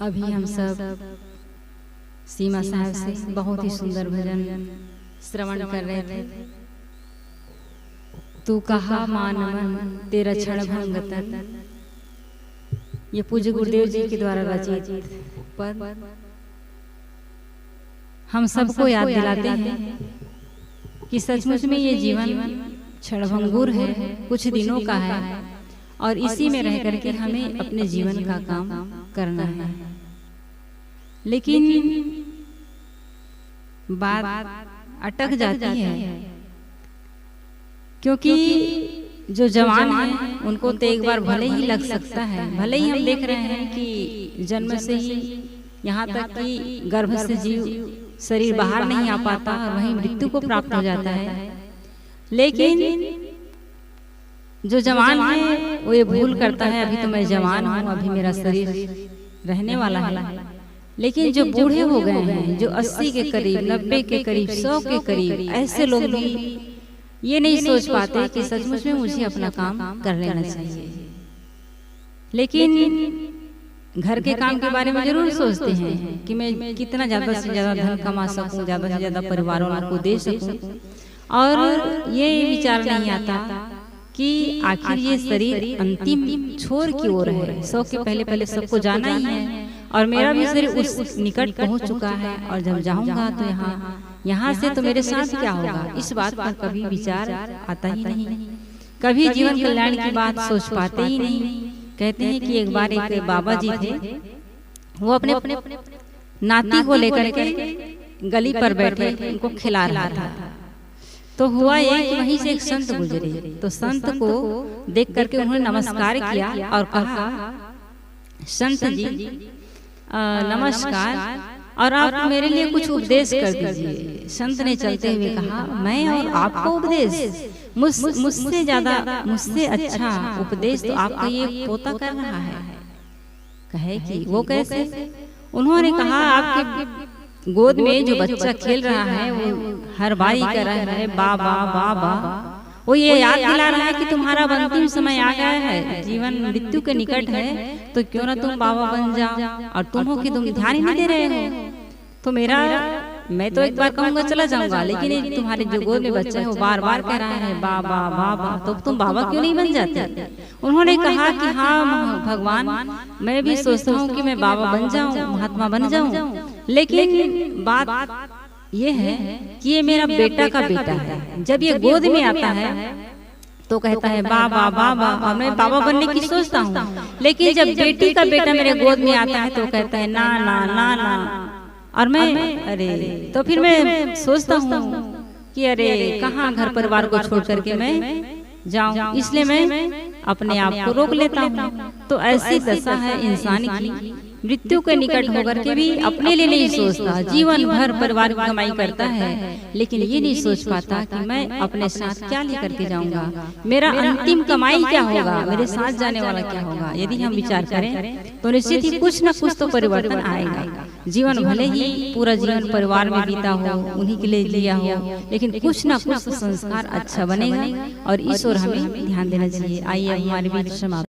अभी हम सब सीमा साहब से बहुत ही सुंदर भजन श्रवण कर रहे थे। तू कहा मान मन तेरा क्षण भंग तन, ये पूज्य गुरुदेव जी के द्वारा रचित पद हम सबको याद दिलाते हैं कि सचमुच में ये जीवन क्षणभंगुर है, कुछ दिनों का है और इसी में रह करके हमें अपने जीवन का काम करना है। लेकिन बात अटक जाती है क्योंकि जो जवान हैं उनको तो एक बार भले ही लग सकता है, भले ही हम देख रहे हैं कि जन्म से ही यहाँ तक कि गर्भ से जीव शरीर बाहर नहीं आ पाता और वहीं मृत्यु को प्राप्त हो जाता है। लेकिन जो जवान है वो ये भूल करता है अभी तो मैं जवान हूँ, अभी मेरा शरीर रहने वाला है। लेकिन जो बूढ़े हो गए हैं, जो 80 के करीब, 90 के करीब, 100 के करीब, ऐसे लोग भी ये नहीं सोच पाते कि सचमुच में मुझे अपना काम कर लेना चाहिए। लेकिन घर के काम के बारे में जरूर सोचते हैं कि मैं कितना ज्यादा से ज्यादा धन कमा सकूं, ज्यादा से ज्यादा परिवार वालों को दे सकूं, और ये विचार नहीं आता कि आखिर ये शरीर अंतिम छोर की ओर है। 100 के पहले पहले सबको जाना ही है और मेरा भी शरीर उस निकट पहुंच चुका है और जब जाऊंगा तो यहाँ से तो मेरे साथ क्या होगा, इस बात पर कभी विचार आता ही नहीं। कभी जीवन कल्याण की बात सोच पाते ही नहीं। कहते हैं कि एक बार एक बाबा जी थे, वो अपने नाती को लेकर के गली पर बैठे उनको खिला रहा था। तो हुआ ये कि वहीं से एक संत गुजरे, तो संत को देख करके उन्होंने नमस्कार किया और कहा, संत जी नमस्कार, और आप मेरे लिए कुछ उपदेश कर दीजिए। संत ने चलते हुए कहा, मैं और आपको उपदेश? मुझसे ज्यादा, मुझसे अच्छा उपदेश तो आपका ये पोता कर रहा है। कहे कि वो कैसे? उन्होंने कहा, आपके गोद में जो बच्चा खेल रहा है वो हर बारी कर रहा है बाबा बाबा, वो ये याद दिला रहा है कि तुम्हारा अंतिम समय आ गया है, जीवन मृत्यु के निकट है, तो क्यों ना तुम बाबा बन जाओ। और तुम हो कि तुम ध्यान ही नहीं दे रहे हो। तो मैं तो एक बार कहूँगा चला जाऊंगा, लेकिन तुम्हारे जो गोद में बच्चा है वो बार बार कह रहा है बाबा बाबा, तो तुम बाबा क्यों नहीं बन जाते? उन्होंने कहा कि हाँ भगवान, मैं भी सोचता हूँ कि मैं बाबा बन जाऊं, महात्मा बन जाऊं, लेकिन बात ये है कि ये मेरा बेटा का बेटा है। जब ये गोद में आता है तो कहता है बाबा बाबा, और मैं बाबा बनने की सोचता हूँ, लेकिन जब बेटी का बेटा मेरे गोद में आता है तो कहता है ना ना ना ना, और मैं अरे, तो फिर मैं सोचता हूँ कि अरे कहाँ घर परिवार को छोड़ करके मैं जाऊं, इसलिए मैं अपने आप को रोक लेता हूँ। तो ऐसी दशा है इंसान की, मृत्यु के निकट होकर के भी अपने लिए नहीं सोचता, जीवन भर परिवार की कमाई करता है, लेकिन ये नहीं सोच पाता कि मैं अपने साथ क्या लेकर के जाऊंगा, मेरा अंतिम कमाई क्या होगा, मेरे साथ जाने वाला क्या होगा। यदि हम विचार करें तो निश्चित ही कुछ न कुछ तो परिवर्तन आएगा। जीवन भले ही पूरा जीवन परिवार में बीता हो, उन्हीं के लिए लिया हो, लेकिन कुछ न कुछ संस्कार अच्छा बनेगा और इस ओर हमें ध्यान देना चाहिए। आइए हमारे बीच समाप्त।